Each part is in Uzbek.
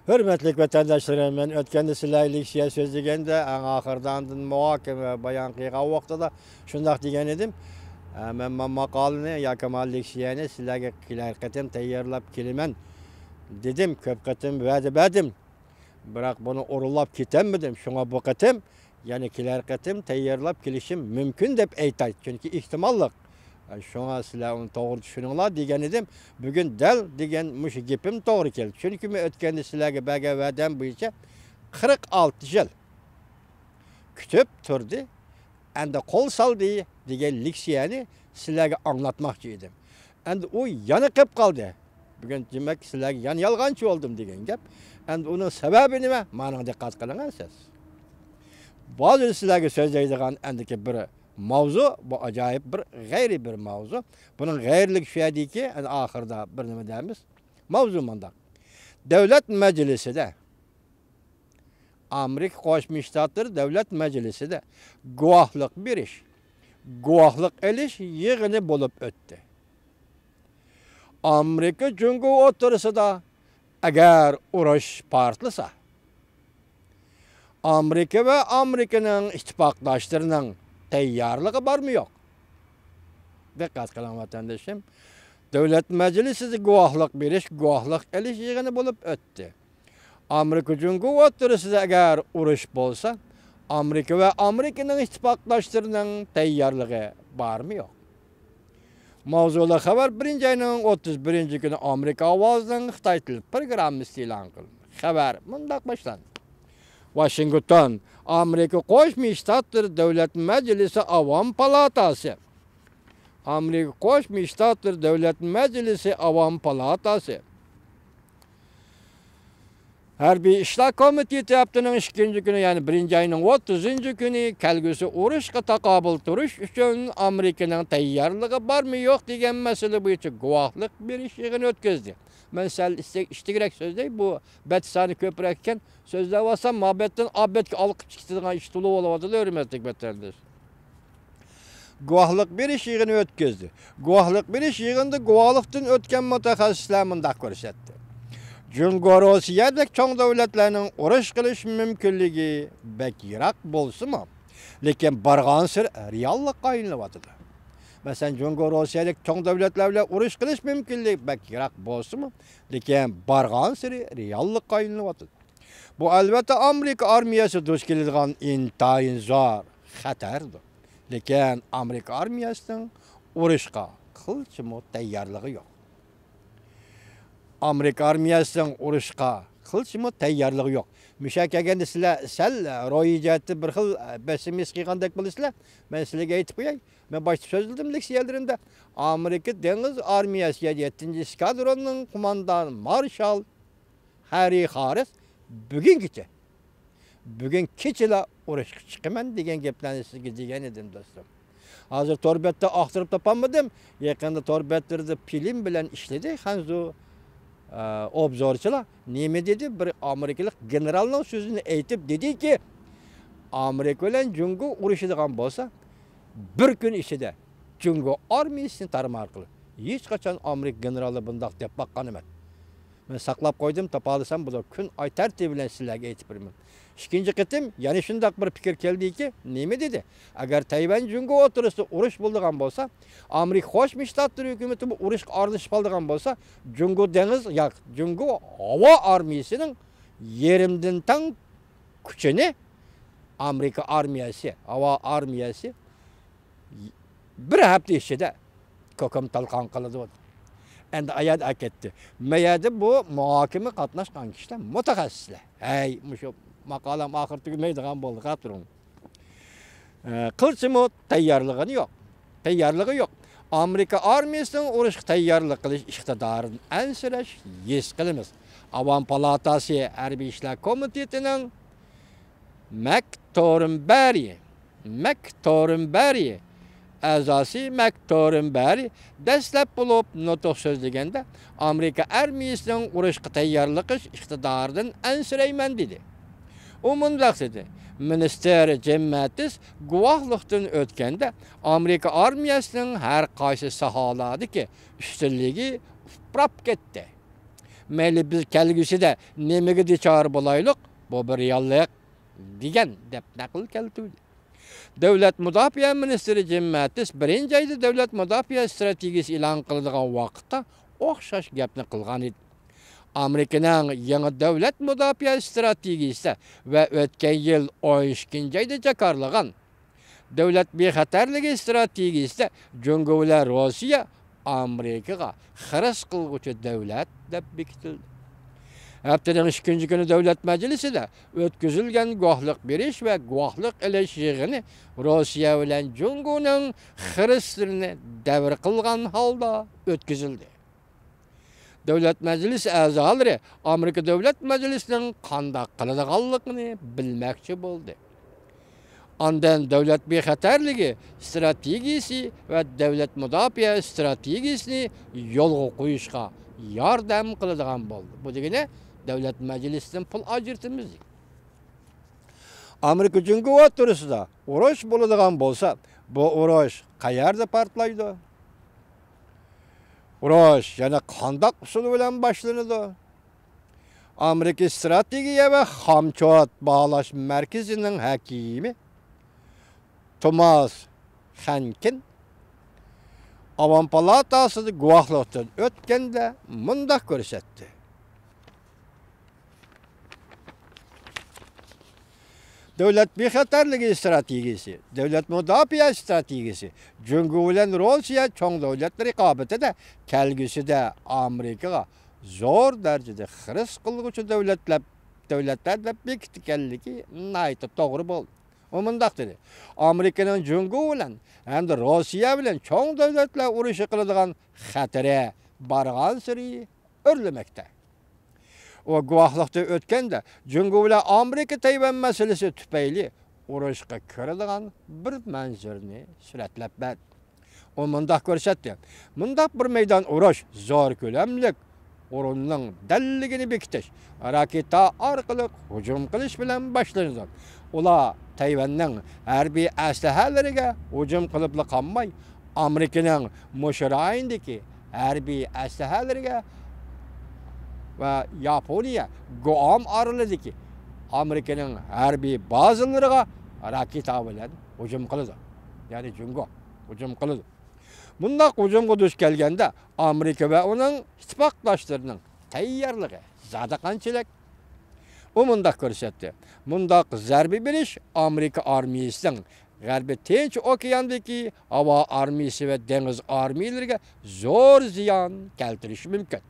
Hürmetlik vatandaşlarım, ben ötkende sizlerle şeye söz degende, en ahırdan muhakeme bayan kıyığa vaqtida şundaq degan edim. Men maqalını ya Kemallik şiyeni sizlerge kiler qatim tayyorlab kelaman dedim, ko'p qatim va'da berdim. Biroq buni o'rinlab ketammidim. Shunga bu qatim, ya'ni kiler qatim tayyorlab kelishim mumkin deb aytay. Chunki ehtimollik. Şuna sizler onu doğru düşünüyorlar degan edim. Bugün del degan mush gepim doğru keldi. Chunki men o'tganda sizlarga bergan va'dam bo'yicha 46 yil kutib turdi. Endi qo'l soldi degan leksiyani sizlarga anglatmoqchi edim. Endi u yana qilib qoldi. Bugün demak sizlarga yana yolg'onchi bo'ldim degan gap. Endi uning sababi nima? Mana diqqat qiling siz. Bazı sizlarga so'zlaydigan endiki bir mavzu, bu acayip bir g'ayri bir mavzu. Bunun g'ayrilik şu ki, ahırda bir nima deymiz. Mavzu mundaq. Davlat majlisida Amerika Qo'shma Shtatlar Davlat majlisida guvohlik berish, guvohlik elish yig'ini bo'lib o'tdi. Amerika Jungo o'rtasida agar urush portlasa, Amerika ve Amerika'nın ittifakdaşlarının tayyorligi bormi yo'q? Diqqat qiling vatandoshim. Davlat majlisida guvohlik berish, guvohlik elish yig'ini bo'lib o'tdi. Amerika Jungo o'rtasida agar urush bo'lsa, Amerika ve Amerika'nın ittifakdaşlarının tayyorligi bormi yo'q? Mavzular xabar 1-ayning 31-kuni Amerika ovozining Xitoy tili programmasi e'lon qilindi. Xabar mundaq boshlandi. Washington, Amerika Qo'shma Shtatlar Davlat Majlisi Avom Palatasi. Amerika Qo'shma Shtatlar Davlat Majlisi Avom Palatasi. Harbiy ishlar komiteti haftaning 2-kuni, ya'ni 1-ayning 30-kuni kelgusi urushga taqobil turish uchun Amerikaning tayyorligi bormi yo'q degan masala bo'yicha guvohlik berish yig'ini o'tkazdi. Men sal ishtigirak so'zlay, bu batsani ko'proq ekan, so'zlab olsam muhabbatdan abbatga olib chiqadigan ish to'lib oladi, hurmatli vatandosh. Guvohlik berish yig'ini o'tkazdi. Guvohlik berish yig'inida guvohlikdan o'tgan mutaxassislar mundaq ko'rsatdi. Jungo Rossiyadek cho'ng davlatlarning urush qilish mumkinligi bek yiroq bo'lsa-mu, lekin borgan sir reallik qaynilyapti. Masalan, Jungo Rossiyadek cho'ng davlatlar bilan urush qilish mumkinligi bek yiroq bo'lsa-mu, lekin borgan sir reallik qaynilyapti. Bu albatta Amerika armiyasi duch keladigan intayin zo'r xatardir. Lekin Amerika armiyasining urushga qilchimi tayyorligi yo'q. Amerika armiyasining urushga qilchimi tayyorligi yo'q. Misha kelganda sizlar sal ro'yijatni bir xil pessimist qilgandek bo'lasizlar. Men sizlarga aytib qo'yay. Men boshida so'zladim leksiyalarimda. Amerika dengiz armiyasi 7-eskadronning qo'mondoni marshal Harry Harris bugun kechela urushga chiqaman degan gaplarni sizga degan edim do'stlar. Hozir torbetda axtarib topolmadim. Yaqinda torbetlarda film bilan ishladi. Hanzo obzorchilar nima dedi? Bir amerikalik generalning so'zini aytib dedi-ki, Amerika bilan Jungo urushadigan bo'lsa, bir kun ichida Jungo armiyasini tarmar qilib, hech qachon Amerika generali bundoq deb baqqan emas. Men saqlab qo'ydim, topalasam bu kun oy tartibi bilan sizlarga aytib beraman. İkinci qitim yana shundoq bir fikr keldiki, nima dedi? Agar Tayvan Jungo o'rtasida urush bo'lgan bo'lsa, Amerika Qo'shma Shtatlar hukumati bu urushga aralashib qolgan bo'lsa, Jungo dengiz yo'q, Jungo havo armiyasining yerimdan tang kuchini Amerika armiyasi, havo armiyasi bir hafta ichida ko'kam talqon qiladi. Endi ayad aketdi. Mayada bu muhokama qatnashgan kishilar mutaxassislar. Hey, mushu maqolam oxir tugamaydigan bo'ldi, qarab turing. Qilchimi tayyorligi yo'q. Tayyorligi yo'q. Amerika armiyasining urushga tayyorlik qilish iqtidorini ansirash yes qilamiz. Avom palatasi harbiy ishlar komitetining Maktorinbari a'zosi Maktorinbari dastlab bo'lib nutq so'zlaganda Amerika armiyasining urushga tayyorlik qilish iqtidoridan ansirayman dedi. U mundaq dedi. Minister Jim Mattis guvohlikdan o'tganda Amerika armiyasining har qaysi sohalardagi ustunligi uprab ketdi. Meyli biz kelgüside nemege diçar bolaylık, bu bir reallik digen dep nakıl keltüydü. Devlet Müdafiə Ministri Jim Mattis birinci ayda devlet müdafiə stratejisi ilan kıldıgan vaqtda oxşaş gepni kılgan idi. Amerikanın yeni devlet müdafiə stratejisi ve ötken yıl 12. ayda jakarlagan devlet bexatarligi stratejisi Cumhuriyet Rusya Amerikaga xıras kılgıcı devlet dep bekitildi. Haftanın 2. günü Devlet Meclisi de ötküzülgen guahlık beriş ve guahlık eleşiğini Rusya ile Cumhur'un Hristiyanı devir kılgan halda ötküzüldü. Devlet Meclisi azaları Amerika Devlet Meclisi'nin kandak kılıdığanlıkını bilmekçi buldu. Ondan devlet bexatarligi stratejisi ve devlet müdafiə stratejisini yolga koyuşga yardam kılıdığan buldu. Bu degene Devlet Meclisi'nin pul acırtımız. Amerika Cumhuriyeti turusida uruş buladigan bolsa, bu uruş qayerda partlaydı? Uruş yana qandaq usuli bilan başlanadi? Amerika Stratejiya ve Hamçot Bağlaş Merkezi'nin hakimi Thomas Hankin Avam Palatası'da guahlıqdan ötkende mundaq görsetdi. Devlet bexatarligi stratejisi, devlet müdafiə stratejisi, Cumhuriyet Rusya çoğ devlet rikabetide kelgüsüde Amerikaga zor derecede xıras kılgıcı devletler de bektikenligi nayta doğru bol. O mundaq dedi. Amerikanın Cumhuriyet hem de Rusya bilen çoğ devletler uruşu kılıdığan xatire bargan siri örlemekte. O guahlıqda ötkende Cumhuriyet Amerika Tayvan meselesi tüpeyli uruşqa kiradigan bir manzarni suratlab berdi. O mundaq ko'rsatdi. Mundaq bir meydan urush zor ko'lamlik o'rinning dalligini bekitish, raketa orqali hujum qilish bilan boshlanadi. Ular Tayvanning harbiy aslahalariga hujum qilib qolmay, Amerikaning Moshirayindagi harbiy aslahalariga ve Japonya Guam aralidagi Amerikanın harbiy bazalarına raketa bilan hujum qiladi. Yani Cumhur hujum qiladi. Bundaq hujumga duch kelganda Amerika ve onun ittifoqdoshlarining tayyorligi zada qanchalik o mundaq ko'rsatdi. Mundaq zarba berish Amerika armiyasining G'arbiy Tinch okeandagi havo armiyasi ve dengiz armiyalariga zo'r ziyon keltirishi mumkin.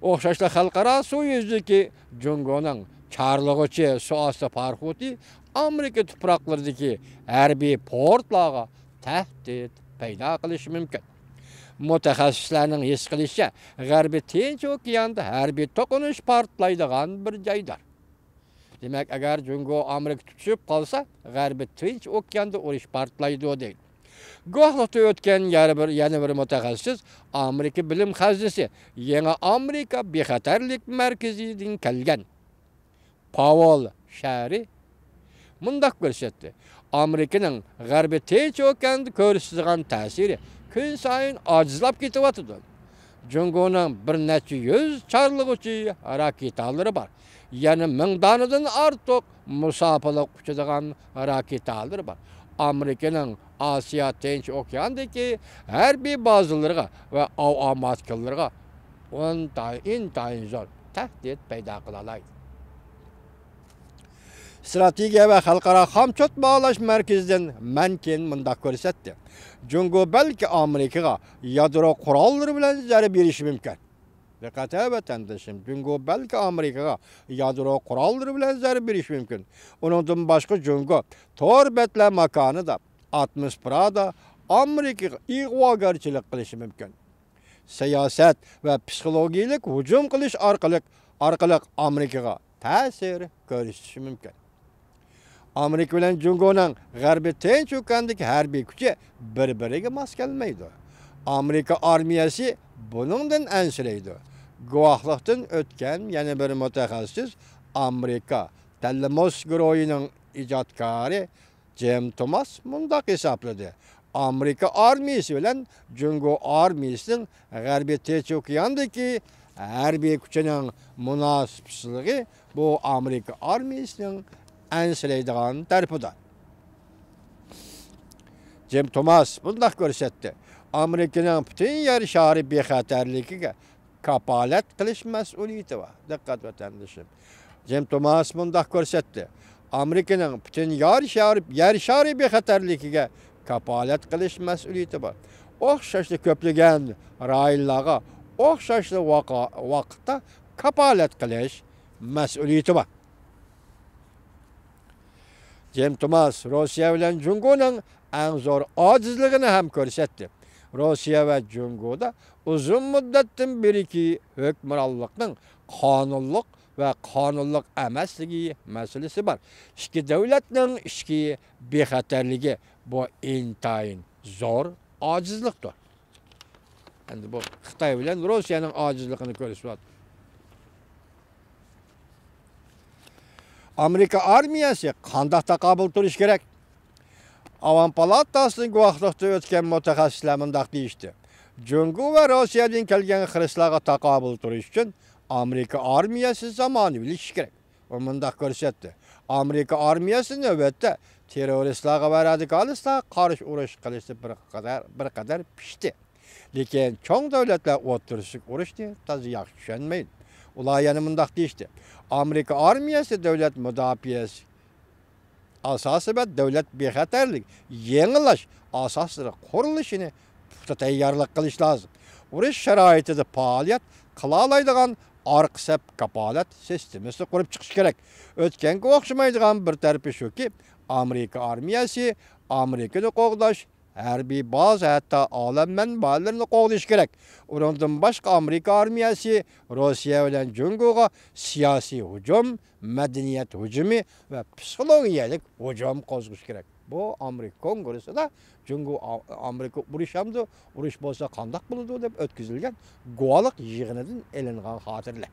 O'xshashla xalqaro suv yuzidagi Cumhurning çarlıqçı su astı parxoti Amerika tuproqlaridagi harbiy portlarga tahdid paydo qilishi mumkin. Mutaxassislarning his qilishicha, G'arbiy Tinch okeanda harbiy to'qinish portlaydigan bir joydir. Demak, agar Cumhur Amerika tutishib qolsa, G'arbiy Tinch okeanda urush portlaydi deydi. Guahlıqda ötken yana bir mutaxassis Amerika bilim xazinasi Yeni Amerika bexatarlik merkezidan kelgan Powell Shari mundaq ko'rsatdi. Amerikaning G'arbiy Tinch okeanda ko'rsatgan ta'siri kun sayin ojizlab ketyapti. Cumhurning bir necha yuz charlig'uchi raketalari bor. Yani 1000 danadan ortiq musofirlik uchadigan raketalar bor. Amerikaning Asya Tinch okeandagi harbiy bazalarga ve av maskallarga intayin zor tahdid paydo qiladi. Stratejiya ve Xalqaro Hamçot Bağlaş Merkezi'den Mankin mundaq ko'rsatdi. Cumhur belki Amerikaga yadro qurollari bilan zarba berishi mumkin. Diqqat vatandoshim, Cumhur belki Amerikaga yadro qurollari bilan zarba berishi mumkin. Undan boshqa Cumhur to'rbetla makonida 60 prada Amerikaga ig'vogarchilik qilishi mumkin. Siyosat ve psixologik hujum qilish orqali Amerikaga ta'sir ko'rsatishi mumkin. Amerika bilan Cumhurning G'arbiy Tinch okeandagi harbiy kuchi bir-biriga mos kelmaydi. Amerika armiyasi buningdan ansiraydi. Guvohlikdan o'tgan yana bir mutaxassis Amerika Telemos guruhining ijodkori Jim Thomas mundaq hisobladi. Amerika armiyasi bilan Cumhur armiyasining G'arbiy Tinch okeandagi harbiy kuchining munosibsizligi bu Amerika armiyasining ansiraydigan tarafidir. Jim Thomas bundaq ko'rsatdi. Amerikaning butun yer shari bexatarligiga kapolat qilish mas'uliyati bor. Diqqat vatandoshim. Jim Thomas bundaq ko'rsatdi. Amerikaning butun yer shari bexatarligiga kapolat qilish mas'uliyati bor. O'xshashli ko'plagan rayonlarga o'xshashli vaqtda kapolat qilish mas'uliyati bor. Jim Thomas Rossiya bilan Jungoning eng zo'r ojizligini ham ko'rsatdi. Rossiya va Jungoda uzun muddatdan beriki hukmronlikning qonunliq va qonunliq emasligi masalasi bor. Ikki davlatning ichki bexatarligi bu intayin zo'r ojizlikdir. Endi bu Xitoy bilan Rossiyaning ojizligini ko'rsatyapti. Amerika armiyasi qanday taqobil turish kerak? Avam palatasining guvohlikda o'tgan mutaxassislar mundaq deyishdi. Jungo va Rossiyadan kelgan xiristlarga taqobil turish uchun Amerika armiyasi zamonaviy bo'lishi kerak. U mundaq ko'rsatdi. Amerika armiyasi navbatda terroristlarga va radikalistlarga qarshi urush qilishni bir qadar pishdi. Lekin cho'ng davlatlar o'tirishib urushni to'g'ri yaxshi tushunmaydi. Ular yana mundaq deyishdi. Amerika armiyasi davlat mudofaasi asosi va davlat bexatarlik yengilash asoslari qurilishini puxta tayyorlik qilish lozim. Urush sharoitida faoliyat qila oladigan orqa saf kapolat sistemasi qurib chiqish kerak. O'tganga o'xshamaydigan bir tarafi shuki, Amerika armiyasi Amerikani qo'g'dash harbiy baza hatto olam manbalarini qo'g'dash kerak. Undan boshqa Amerika armiyasi Rossiya bilan Jungoga siyosiy hujum, madaniyat hujumi va psixologiyalik hujum qo'zg'ish kerak. Bu Amerika kongressida Jungo Amerika urush bo'lsa qandoq bo'ladi deb o'tkazilgan guvohlik yig'inidan elingan xotirlar.